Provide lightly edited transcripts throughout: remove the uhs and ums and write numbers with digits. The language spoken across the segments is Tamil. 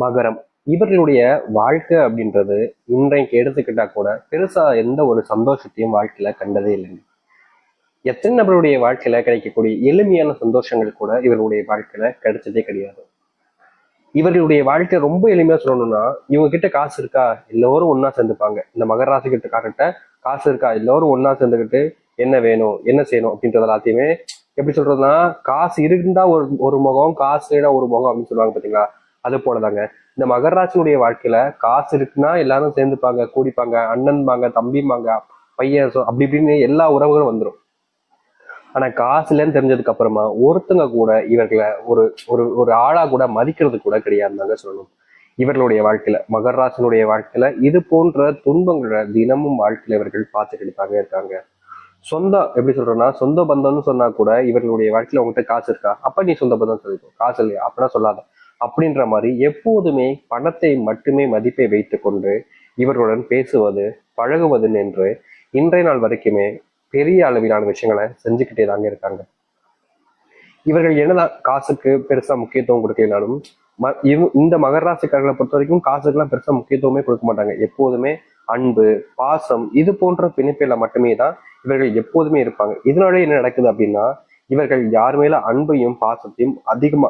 மகரம். இவர்களுடைய வாழ்க்கை அப்படின்றது இன்றைக்கு எடுத்துக்கிட்டா கூட பெருசா எந்த ஒரு சந்தோஷத்தையும் வாழ்க்கையில கண்டதே இல்லைங்க. எத்தனை நபருடைய வாழ்க்கையில கிடைக்கக்கூடிய எளிமையான சந்தோஷங்கள் கூட இவர்களுடைய வாழ்க்கையில கிடைச்சதே கிடையாது. இவர்களுடைய வாழ்க்கை ரொம்ப எளிமையா சொல்லணும்னா, இவங்க கிட்ட காசு இருக்கா, எல்லோரும் ஒன்னா சேர்ந்துப்பாங்க. இந்த மகர ராசி காரர்கிட்ட காசு இருக்கா, எல்லோரும் ஒன்னா சேர்ந்துக்கிட்டு என்ன வேணும் என்ன செய்யணும் அப்படின்றது எல்லாத்தையுமே எப்படி சொல்றதுன்னா, காசு இருந்தா ஒரு ஒரு முகம், காசு இல்லைன்னா ஒரு முகம் அப்படின்னு சொல்லுவாங்க பாத்தீங்களா, அது போலதாங்க. இந்த மகர ராசினுடைய வாழ்க்கையில காசு இருக்குன்னா எல்லாரும் சேர்ந்துப்பாங்க, கூடிப்பாங்க, அண்ணன்பாங்க, தம்பிம்பாங்க, பையன் அப்படி இப்படின்னு எல்லா உறவுகளும் வந்துடும். ஆனா காசு இல்லைன்னு தெரிஞ்சதுக்கு அப்புறமா ஒருத்தங்க கூட இவர்களை ஒரு ஒரு ஒரு ஆளா கூட மதிக்கிறது கூட கிடையாதுதாங்க சொல்லணும். இவர்களுடைய வாழ்க்கையில மகராசனுடைய வாழ்க்கையில இது போன்ற துன்பங்களை தினமும் வாழ்க்கையில இவர்கள் பார்த்துக்கிட்டு இருக்காங்க. சொந்தம் எப்படி சொல்றோம்னா, சொந்த பந்தம்னு சொன்னா கூட இவர்களுடைய வாழ்க்கையில உங்ககிட்ட காசு இருக்கா, அப்ப நீ சொந்த பந்தம் சொல்லிக்கோ, காசு இல்லையா அப்படின்னா சொல்லாத அப்படின்ற மாதிரி எப்போதுமே பணத்தை மட்டுமே மதிப்பை வைத்துக் கொண்டு இவர்களுடன் பேசுவது பழகுவது என்று இன்றைய நாள் வரைக்குமே பெரிய அளவிலான விஷயங்களை செஞ்சுக்கிட்டே தாங்க இருக்காங்க. இவர்கள் என்னதான் காசுக்கு பெருசா முக்கியத்துவம் கொடுக்கலனாலும் இந்த மகர ராசிக்காரர்களை பொறுத்த வரைக்கும் காசுக்கெல்லாம் பெருசா முக்கியத்துவமே கொடுக்க மாட்டாங்க. எப்போதுமே அன்பு, பாசம் இது போன்ற பிணைப்பில மட்டுமே தான் இவர்கள் எப்போதுமே இருப்பாங்க. இதனாலே என்ன நடக்குது அப்படின்னா, இவர்கள் யார் மேல அன்பையும் பாசத்தையும் அதிகமா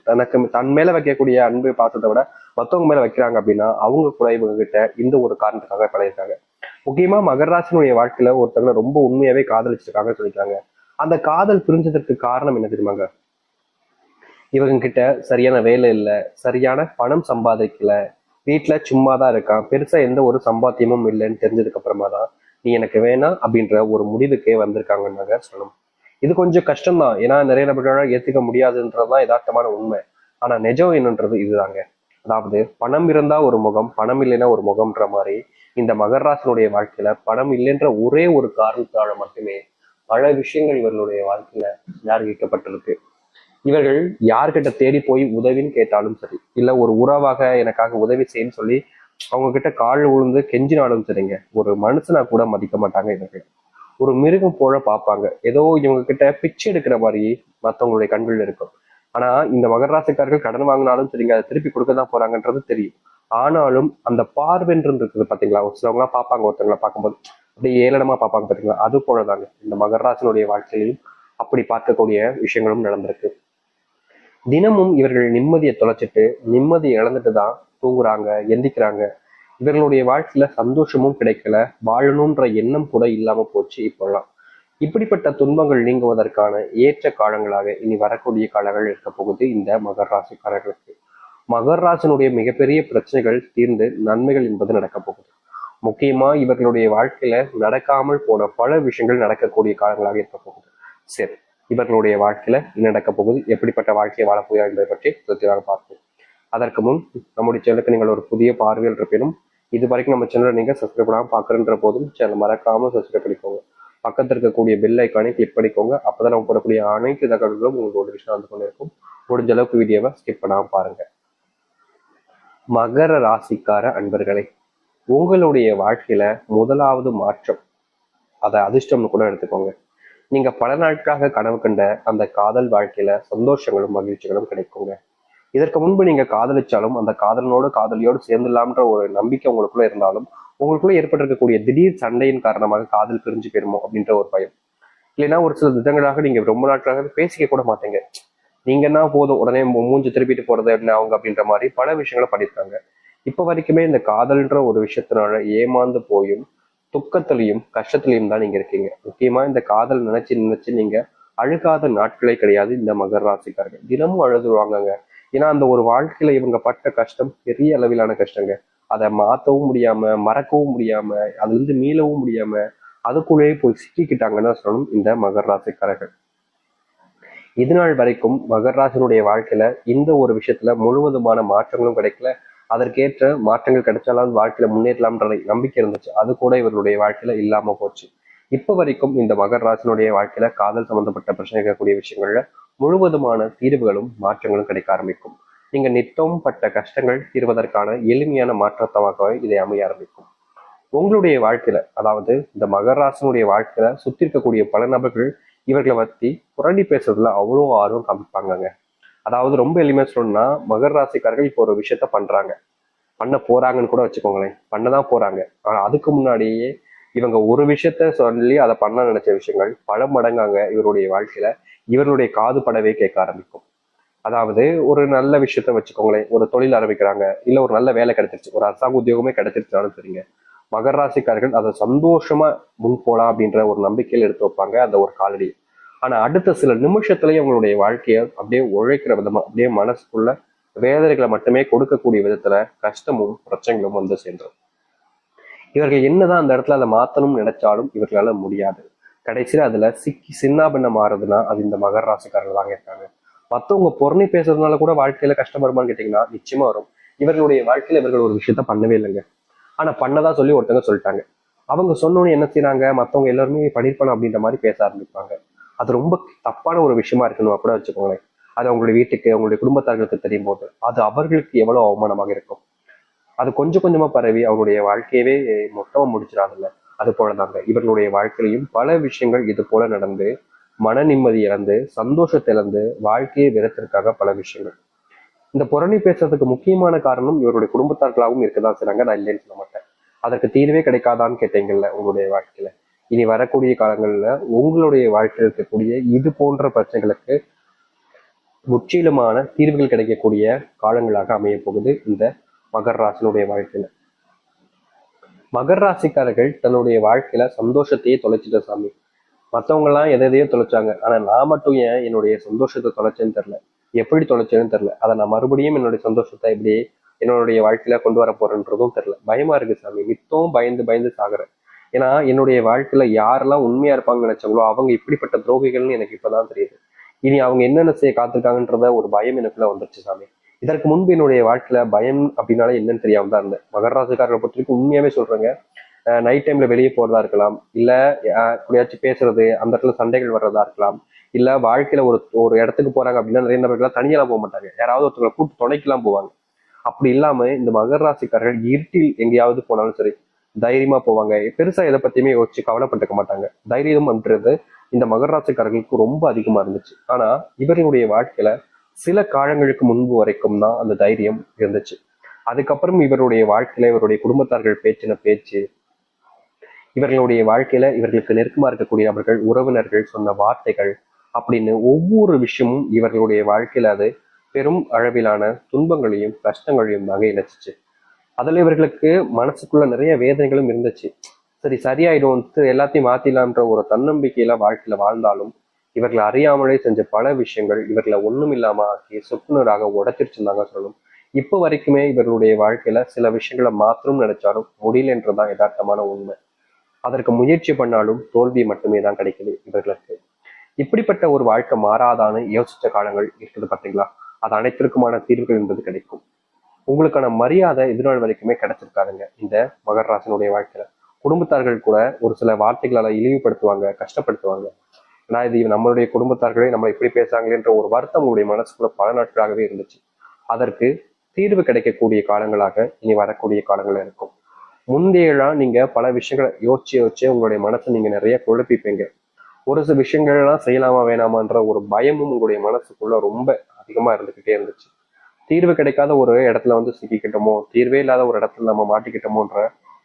தனக்கு தன் மேல வைக்கக்கூடிய அன்பு பாசத்தை விட மத்தவங்க மேல வைக்கிறாங்க அப்படின்னா, அவங்க கூட இவங்க கிட்ட இந்த ஒரு காரணத்துக்காக பழகிருக்காங்க. முக்கியமா மகராசினுடைய வாழ்க்கையில ஒருத்தவங்க ரொம்ப உண்மையாவே காதலிச்சிருக்காங்க சொல்லிட்டாங்க. அந்த காதல் பிரிஞ்சதற்கு காரணம் என்ன தெரியுமாங்க? இவங்க கிட்ட சரியான வேலை இல்லை, சரியான பணம் சம்பாதிக்கல, வீட்டுல சும்மாதான் இருக்கான், பெருசா எந்த ஒரு சம்பாத்தியமும் இல்லைன்னு தெரிஞ்சதுக்கு அப்புறமா தான் நீ எனக்கு வேணாம் அப்படின்ற ஒரு முடிவுக்கே வந்திருக்காங்கன்னாங்க சொல்லணும். இது கொஞ்சம் கஷ்டம்தான், ஏன்னா நிறைய நபர்களால் ஏத்துக்க முடியாதுன்றதுதான் யதார்த்தமான உண்மை. ஆனா நிஜம் என்னன்றது இதுதாங்க. அதாவது பணம் இருந்தா ஒரு முகம், பணம் இல்லைன்னா ஒரு முகம்ன்ற மாதிரி இந்த மகராசனுடைய வாழ்க்கையில பணம் இல்லைன்ற ஒரே ஒரு காரணத்தால மட்டுமே பல விஷயங்கள் இவர்களுடைய வாழ்க்கையில ஞாபகிக்கப்பட்டிருக்கு. இவர்கள் யார்கிட்ட தேடி போய் உதவின்னு கேட்டாலும் சரி, இல்ல ஒரு உறவாக எனக்காக உதவி செய்யன்னு சொல்லி அவங்க கிட்ட கால் விழுந்து கெஞ்சினாலும் சரிங்க, ஒரு மனுஷனா கூட மதிக்க மாட்டாங்க இவர்கள். ஒரு மிருகம் போல பார்ப்பாங்க. ஏதோ இவங்க கிட்ட பிச்சை எடுக்கிற மாதிரி மற்றவங்களுடைய கண்கள் இருக்கும். ஆனா இந்த மகராசிக்காரர்கள் கடன் வாங்கினாலும் சரிங்க, அதை திருப்பி கொடுக்க தான் போறாங்கன்றது தெரியும். ஆனாலும் அந்த பார்வைன்றது இருக்குது பாத்தீங்களா, ஒரு சிலவங்க எல்லாம் பார்ப்பாங்க, ஒருத்தவங்களை பார்க்கும்போது அப்படியே ஏளனமா பார்ப்பாங்க பாத்தீங்களா, அது போலதாங்க இந்த மகராசனுடைய வாழ்க்கையிலும் அப்படி பார்க்கக்கூடிய விஷயங்களும் நடந்திருக்கு. தினமும் இவர்கள் நிம்மதியை தொலைச்சிட்டு நிம்மதியை இழந்துட்டு தான் தூங்குறாங்க, எந்திக்கிறாங்க. இவர்களுடைய வாழ்க்கையில சந்தோஷமும் கிடைக்கல, வாழணும்ன்ற எண்ணம் கூட இல்லாம போச்சு இப்பெல்லாம். இப்படிப்பட்ட துன்பங்கள் நீங்குவதற்கான ஏற்ற காலங்களாக இனி வரக்கூடிய காலங்கள் இருக்க போகுது இந்த மகர ராசிக்காரர்களுக்கு. மகர ராசினுடைய மிகப்பெரிய பிரச்சனைகள் தீர்ந்து நன்மைகள் என்பது நடக்க போகுது. முக்கியமா இவர்களுடைய வாழ்க்கையில நடக்காமல் போன பல விஷயங்கள் நடக்கக்கூடிய காலங்களாக இருக்க போகுது. சரி, இவர்களுடைய வாழ்க்கையில நடக்க போகுது, எப்படிப்பட்ட வாழ்க்கையை வாழப்போகிறார் என்பதை பற்றி திருப்தியாக பார்ப்போம். அதற்கு முன் நம்முடைய சேனலுக்கு நீங்கள் ஒரு புதிய பார்வையில் இருப்பினும் இது வரைக்கும் நம்ம சேனலை நீங்க சப்ஸ்கிரைப் பண்ணாமல் பார்க்குறன்ற போதும் சேனல் மறக்காம சப்ஸ்கிரைப் பண்ணிக்கோங்க. பக்கத்தில் இருக்கக்கூடிய பெல் ஐக்கானை கிளிக் பண்ணிக்கோங்க. அப்பதான் நம்ம போடக்கூடிய அனைத்து தகவல்களும் உங்களுக்கு ஒரு விஷயம் வந்து கொண்டிருக்கும். முடிஞ்ச அளவுக்கு வீடியோவை ஸ்கிப் பண்ணாம பாருங்க. மகர ராசிக்கார அன்பர்களே, உங்களுடைய வாழ்க்கையில முதலாவது மாற்றம், அதை அதிர்ஷ்டம்னு கூட எடுத்துக்கோங்க. நீங்க பல நாட்களாக கனவு கண்ட அந்த காதல் வாழ்க்கையில சந்தோஷங்களும் மகிழ்ச்சிகளும் கிடைக்குங்க. இதற்கு முன்பு நீங்க காதலிச்சாலும் அந்த காதலியோடு சேர்ந்துடலாம்ன்ற ஒரு நம்பிக்கை உங்களுக்குள்ள இருந்தாலும் உங்களுக்குள்ள ஏற்பட்டிருக்கக்கூடிய திடீர் சண்டையின் காரணமாக காதல் பிரிஞ்சு போயிருமோ அப்படின்ற ஒரு பயம், இல்லைன்னா ஒரு சில திட்டங்களாக நீங்க ரொம்ப நாட்களாக பேசிக்க கூட மாட்டீங்க, நீங்கன்னா போதும் உடனே மூஞ்சி திருப்பிட்டு போறது என்ன அவங்க அப்படின்ற மாதிரி பல விஷயங்களை பண்ணியிருக்காங்க. இப்ப வரைக்குமே இந்த காதல்ன்ற ஒரு விஷயத்தினால ஏமாந்து போயும் துக்கத்திலையும் கஷ்டத்திலையும் தான் நீங்க இருக்கீங்க. முக்கியமா இந்த காதல் நினைச்சு நினைச்சு நீங்க அழுகாத நாட்களே கிடையாது. இந்த மகர ராசிக்காரர்கள் தினமும் அழுதுருவாங்கங்க. ஏன்னா அந்த ஒரு வாழ்க்கையில இவங்க பட்ட கஷ்டம் பெரிய அளவிலான கஷ்டங்க. அதை மாத்தவும் முடியாம, மறக்கவும் முடியாம, அதுல இருந்து மீளவும் முடியாம அதுக்குள்ளேயே போய் சிக்கிக்கிட்டாங்கன்னு சொல்லணும் இந்த மகர ராசிக்காரர்கள். இது நாள் வரைக்கும் மகர ராசினுடைய வாழ்க்கையில இந்த ஒரு விஷயத்துல முழுவதுமான மாற்றங்களும் கிடைக்கல. அதற்கேற்ற மாற்றங்கள் கிடைச்சாலும் வாழ்க்கையில முன்னேறலாம்ன்ற நம்பிக்கை இருந்துச்சு, அது கூட இவர்களுடைய வாழ்க்கையில இல்லாம போச்சு. இப்ப வரைக்கும் இந்த மகர ராசினுடைய வாழ்க்கையில காதல் சம்பந்தப்பட்ட பிரச்சனை இருக்கக்கூடிய விஷயங்கள்ல முழுவதுமான தீர்வுகளும் மாற்றங்களும் கிடைக்க ஆரம்பிக்கும். நீங்க நித்தம் பட்ட கஷ்டங்கள் தீர்வதற்கான எளிமையான மாற்றத்தமாக இதை அமைய ஆரம்பிக்கும். உங்களுடைய வாழ்க்கையில, அதாவது இந்த மகர ராசினுடைய வாழ்க்கையில சுத்தி இருக்கக்கூடிய பல நபர்கள் இவர்களை பத்தி புரண்டி பேசுறதுல அவ்வளோ ஆர்வம் காமிப்பாங்க. அதாவது ரொம்ப எளிமையா சொல்லணும்னா, மகர ராசிக்காரர்கள் இப்போ ஒரு விஷயத்த பண்றாங்க, பண்ண போறாங்கன்னு கூட வச்சுக்கோங்களேன். பண்ணதான் போறாங்க. ஆனா அதுக்கு முன்னாடியே இவங்க ஒரு விஷயத்த சொல்லி அதை பண்ண நினைச்ச விஷயங்கள் பல மடங்காங்க இவருடைய வாழ்க்கையில இவர்களுடைய காது படவே கேட்க ஆரம்பிக்கும். அதாவது ஒரு நல்ல விஷயத்த வச்சுக்கோங்களேன், ஒரு தொழில் ஆரம்பிக்கிறாங்க, இல்ல ஒரு நல்ல வேலை கிடைச்சிருச்சு, ஒரு அரசாங்க உத்தியோகமே கிடைச்சிருச்சாலும் சரிங்க, மகர ராசிக்காரர்கள் அதை சந்தோஷமா முன் போலாம் அப்படின்ற ஒரு நம்பிக்கையில் எடுத்து வைப்பாங்க அந்த ஒரு காலடி. ஆனா அடுத்த சில நிமிஷத்துலயே அவங்களுடைய வாழ்க்கையை அப்படியே உழைக்கிற விதமா அப்படியே மனசுக்குள்ள வேதனைகளை மட்டுமே கொடுக்கக்கூடிய விதத்துல கஷ்டமும் பிரச்சனைகளும் வந்து சேர்ந்துடும். இவர்கள் என்னதான் அந்த இடத்துல அதை மாத்தணும்னு நினைச்சாலும் இவர்களால முடியாது. கடைசியில அதுல சிக்கி சின்னாபின்னம் மாறுதுன்னா அது இந்த மகர ராசிக்காரர்கள் தாங்க இருக்காங்க. மத்தவங்க பொருணை பேசுறதுனால கூட வாழ்க்கையில கஷ்டம் வருமான்னு கேட்டீங்கன்னா நிச்சயமா வரும். இவர்களுடைய வாழ்க்கையில இவர்கள் ஒரு விஷயத்த பண்ணவே இல்லைங்க, ஆனா பண்ணதா சொல்லி ஒருத்தங்க சொல்லிட்டாங்க. அவங்க சொன்னோன்னு என்ன செய்யறாங்க, மத்தவங்க எல்லாருமே படிப்பணும் அப்படின்ற மாதிரி பேச ஆரம்பிப்பாங்க. அது ரொம்ப தப்பான ஒரு விஷயமா இருக்கணும் கூட வச்சுக்கோங்களேன். அது அவங்களுடைய வீட்டுக்கு அவங்களுடைய குடும்பத்தார்களுக்கு தெரியும் போது அது அவர்களுக்கு எவ்வளவு அவமானமாக இருக்கும். அது கொஞ்சம் கொஞ்சமா பரவி அவருடைய வாழ்க்கையவே மொத்தமா முடிச்சிடாதுல்ல. அது போலதாங்க இவர்களுடைய வாழ்க்கையிலையும் பல விஷயங்கள் இது போல நடந்து மன நிம்மதி இழந்து சந்தோஷத்தை இழந்து வாழ்க்கையை வெறுத்திருக்காங்க பல விஷயங்கள். இந்த புரணி பேசுறதுக்கு முக்கியமான காரணம் இவருடைய குடும்பத்தார்களாகவும் இருக்கதான் செய்றாங்க, நான் இல்லைன்னு சொல்ல மாட்டேன். அதற்கு தீர்வே கிடைக்காதான்னு கேட்டீங்கல்ல உங்களுடைய வாழ்க்கையில. இனி வரக்கூடிய காலங்கள்ல உங்களுடைய வாழ்க்கையில் இருக்கக்கூடிய இது போன்ற பிரச்சனைகளுக்கு முற்றிலுமான தீர்வுகள் கிடைக்கக்கூடிய காலங்களாக அமைய போகுது இந்த மகர ராசினுடைய வாழ்க்கையில. மகர ராசிக்காரர்கள் தன்னுடைய வாழ்க்கையில சந்தோஷத்தையே தொலைச்சிட்ட சாமி. மத்தவங்க எல்லாம் எதையோ தொலைச்சாங்க, ஆனா நான் மட்டும் ஏன் என்னுடைய சந்தோஷத்தை தொலைச்சேன்னு தெரியல, எப்படி தொலைச்சேன்னு தெரியல. அதை நான் மறுபடியும் என்னுடைய சந்தோஷத்தை எப்படி என்னுடைய வாழ்க்கையில கொண்டு வர போறேன்றதும் தெரியல. பயமா இருக்கு சாமி, நித்தம் பயந்து பயந்து சாகுறேன். ஏன்னா என்னுடைய வாழ்க்கையில யாரெல்லாம் உண்மையா இருப்பாங்கன்னு நினைச்சாங்களோ அவங்க இப்படிப்பட்ட துரோகிகள்னு எனக்கு இப்பதான் தெரியுது. இனி அவங்க என்னென்ன செய்ய காத்திருக்காங்கன்றத ஒரு பயம் எனக்குள்ள வந்துருச்சு சாமி. இதற்கு முன்பு என்னுடைய வாழ்க்கையில பயம் அப்படின்னாலே என்னன்னு தெரியாம தான் இருந்தேன். மகர ராசிக்காரரை பொறுத்த வரைக்கும் உண்மையாவே சொல்றேங்க, நைட் டைம்ல வெளியே போறதா இருக்கலாம், இல்ல எப்படியாச்சும் பேசுறது, அந்த இடத்துல சண்டைகள் வர்றதா இருக்கலாம், இல்ல வாழ்க்கையில ஒரு ஒரு இடத்துக்கு போறாங்க அப்படின்னா நிறைய நபர்கள் தனியெல்லாம் போக மாட்டாங்க, யாராவது ஒருத்தவங்களை கூட்டு துணைக்கெல்லாம் போவாங்க. அப்படி இல்லாம இந்த மகர ராசிக்காரர்கள் இருட்டில் எங்கேயாவது போனாலும் சரி தைரியமா போவாங்க. பெருசா எதை பத்தியுமே யோசிச்சு கவலைப்பட்டுக்க மாட்டாங்க. தைரியம் அப்படின்றது இந்த மகர ராசிக்காரர்களுக்கு ரொம்ப அதிகமா இருந்துச்சு. ஆனா இவர்களுடைய வாழ்க்கையில சில காலங்களுக்கு முன்பு வரைக்கும் தான் அந்த தைரியம் இருந்துச்சு. அதுக்கப்புறம் இவருடைய வாழ்க்கையில இவருடைய குடும்பத்தார்கள் பேச்சின பேச்சு, இவர்களுடைய வாழ்க்கையில இவர்களுக்கு நெருக்கமா இருக்கக்கூடிய அவர்கள் உறவினர்கள் சொன்ன வார்த்தைகள் அப்படின்னு ஒவ்வொரு விஷயமும் இவர்களுடைய வாழ்க்கையில அது பெரும் அளவிலான துன்பங்களையும் கஷ்டங்களையும் தாங்க இணைச்சிச்சு. அதுல இவர்களுக்கு மனசுக்குள்ள நிறைய வேதனைகளும் இருந்துச்சு. சரி சரியாயிடும் எல்லாத்தையும் மாத்திடலான்ற ஒரு தன்னம்பிக்கையில வாழ்க்கையில வாழ்ந்தாலும் இவர்களை அறியாமலே செஞ்ச பல விஷயங்கள் இவர்களை ஒண்ணும் இல்லாம ஆக்கி சுக்குநூறாக உடைச்சிருச்சுருந்தாங்க சொல்லணும். இப்ப வரைக்குமே இவர்களுடைய வாழ்க்கையில சில விஷயங்களை மாற்றணும்னு நினைச்சாலும் முடியலன்றதுதான் யதார்த்தமான உண்மை. அதற்கு முயற்சி பண்ணாலும் தோல்வி மட்டுமே தான் கிடைக்குது இவர்களுக்கு. இப்படிப்பட்ட ஒரு வாழ்க்கை மாறாதான்னு யோசிச்ச காலங்கள் இருக்குது பார்த்தீங்களா, அது அனைத்திற்குமான தீர்வுகள் என்பது கிடைக்கும். உங்களுக்கான மரியாதை இதுநாள் வரைக்குமே கிடைச்சிருக்காதுங்க இந்த மகர ராசினுடைய வாழ்க்கையில. குடும்பத்தார்கள் கூட ஒரு சில வார்த்தைகளால இழிவுபடுத்துவாங்க, கஷ்டப்படுத்துவாங்க. நான் இது நம்மளுடைய குடும்பத்தார்களே நம்ம இப்படி பேசுறாங்களேன்ற ஒரு வருத்தம் உங்களுடைய மனசுக்குள்ள பல நாட்களாகவே இருந்துச்சு. அதற்கு தீர்வு கிடைக்கக்கூடிய காலங்களாக இனி வரக்கூடிய காலங்கள் இருக்கும். முந்தையெல்லாம் நீங்க பல விஷயங்களை யோசிச்சு யோசிச்சு உங்களுடைய மனசை நீங்க நிறைய குழப்பிப்பீங்க. ஒரு சில விஷயங்கள்லாம் செய்யலாமா வேணாமான்ற ஒரு பயமும் உங்களுடைய மனசுக்குள்ள ரொம்ப அதிகமா இருந்துகிட்டே இருந்துச்சு. தீர்வு கிடைக்காத ஒரு இடத்துல வந்து சிக்கிக்கிட்டோமோ, தீர்வே இல்லாத ஒரு இடத்துல நம்ம மாட்டிக்கிட்டோமோன்ற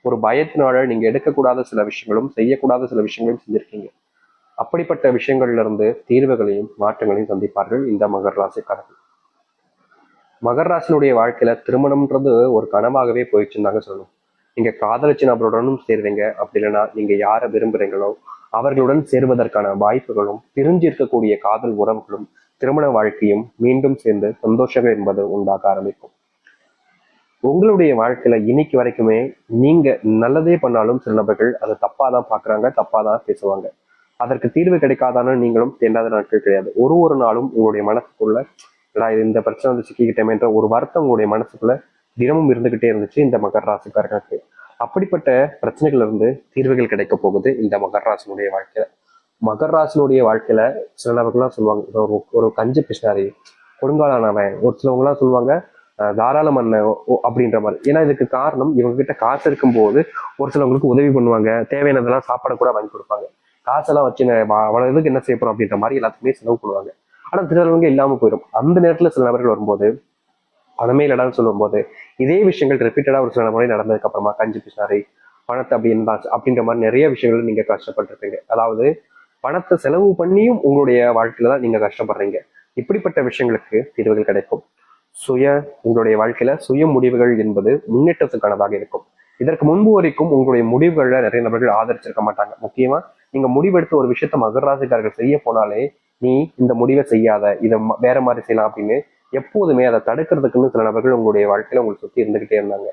ஒரு பயத்தினால நீங்க எடுக்கக்கூடாத சில விஷயங்களும் செய்யக்கூடாத சில விஷயங்களும் செஞ்சிருக்கீங்க. அப்படிப்பட்ட விஷயங்கள்ல இருந்து தீர்வுகளையும் மாற்றங்களையும் சந்திப்பார்கள் இந்த மகர ராசிக்காரர்கள். மகர ராசினுடைய வாழ்க்கையில திருமணம்ன்றது ஒரு கனவாகவே போயிடுச்சுன்னு தாங்க சொல்லணும். நீங்க காதலிச்ச நபருடனும் சேருவீங்க, அப்படி இல்லைன்னா நீங்க யாரை விரும்புறீங்களோ அவர்களுடன் சேருவதற்கான வாய்ப்புகளும், பிரிஞ்சு இருக்கக்கூடிய காதல் உறவுகளும் திருமண வாழ்க்கையும் மீண்டும் சேர்ந்து சந்தோஷங்கள் என்பது உண்டாக ஆரம்பிக்கும். உங்களுடைய வாழ்க்கையில இன்னைக்கு வரைக்குமே நீங்க நல்லதே பண்ணாலும் சில நபர்கள் அதை தப்பா தான் பாக்குறாங்க, தப்பா தான் பேசுவாங்க. அதற்கு தீர்வு கிடைக்காதான்னு நீங்களும் தேண்டாத நாட்கள் கிடையாது. ஒரு ஒரு நாளும் உங்களுடைய மனசுக்குள்ள நான் இந்த பிரச்சனை வந்து சிக்கிக்கிட்டேன்ற ஒரு வருத்தம் உங்களுடைய மனசுக்குள்ள தினமும் இருந்துகிட்டே இருந்துச்சு இந்த மகர ராசிக்காரர்களுக்கு. அப்படிப்பட்ட பிரச்சனைகள் இருந்து தீர்வுகள் கிடைக்க போகுது இந்த மகர ராசினுடைய வாழ்க்கையில. மகர ராசினுடைய வாழ்க்கையில சில நபர்கள்லாம் சொல்லுவாங்க, ஒரு ஒரு கஞ்ச பிசினாரி, கொடுங்காலானவன், ஒரு சிலவங்க எல்லாம் சொல்லுவாங்க தாராள மன்னன் அப்படின்ற மாதிரி. ஏன்னா இதுக்கு காரணம் இவங்க கிட்ட காசு இருக்கும் போது ஒரு சிலவங்களுக்கு உதவி பண்ணுவாங்க, தேவையானதெல்லாம் சாப்பாடு கூட வாங்கி கொடுப்பாங்க. காசெல்லாம் வச்சு அவ்வளவு இதுக்கு என்ன செய்யப்படும் அப்படின்ற மாதிரி எல்லாத்துக்குமே செலவு பண்ணுவாங்க. ஆனா திருவள்ளுவங்க இல்லாம போயிடும். அந்த நேரத்துல சில நபர்கள் வரும்போது பணமே இல்லடான்னு சொல்லும்போது இதே விஷயங்கள் ரிப்பீட்டடா ஒரு சில முறை நடந்ததுக்கு அப்புறமா கஞ்சி பிசாரி பணத்தை அப்படி இருந்தாச்சு அப்படின்ற மாதிரி நிறைய விஷயங்கள் நீங்க கஷ்டப்பட்டிருப்பீங்க. அதாவது பணத்தை செலவு பண்ணியும் உங்களுடைய வாழ்க்கையில தான் நீங்க கஷ்டப்படுறீங்க. இப்படிப்பட்ட விஷயங்களுக்கு தீர்வுகள் கிடைக்கும். சுய உங்களுடைய வாழ்க்கையில சுய முடிவுகள் என்பது முன்னேற்றத்துக்கானதாக இருக்கும். இதற்கு முன்பு வரைக்கும் உங்களுடைய முடிவுகள்ல நிறைய நபர்கள் ஆதரிச்சிருக்க மாட்டாங்க. முக்கியமா நீங்க முடிவெடுத்து ஒரு விஷயத்த மகர ராசிக்காரர்கள் செய்ய போனாலே நீ இந்த முடிவை செய்யாத, இதை வேற மாதிரி செய்யலாம் அப்படின்னு எப்போதுமே அதை தடுக்கிறதுக்குன்னு சில நபர்கள் உங்களுடைய வாழ்க்கையில உங்களுக்கு சுத்தி இருந்துகிட்டே இருந்தாங்க.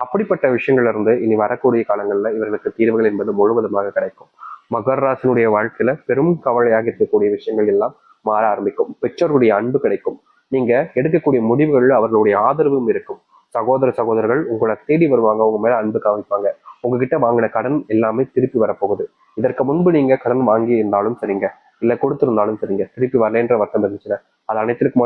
அப்படிப்பட்ட விஷயங்கள்ல இருந்து இனி வரக்கூடிய காலங்கள்ல இவர்களுக்கு தீர்வுகள் என்பது முழுவதுமாக கிடைக்கும். மகர ராசினுடைய வாழ்க்கையில பெரும் கவலையாக இருக்கக்கூடிய விஷயங்கள் எல்லாம் மாற ஆரம்பிக்கும். பெற்றோர்களுடைய அன்பு கிடைக்கும். நீங்க எடுக்கக்கூடிய முடிவுகள்ல அவர்களுடைய ஆதரவும் இருக்கும். சகோதர சகோதரர்கள் உங்களை தேடி வருவாங்க, உங்க மேல அன்பு காமிப்பாங்க. உங்ககிட்ட வாங்கின கடன் எல்லாமே திருப்பி வரப்போகுது. இதற்கு முன்பு நீங்க கடன் வாங்கி இருந்தாலும் சரிங்க, இல்ல கொடுத்திருந்தாலும் சரிங்க, திருப்பி வரலன்ற வருத்தம் இருந்துச்சுன்னா அது அனைத்திற்கும்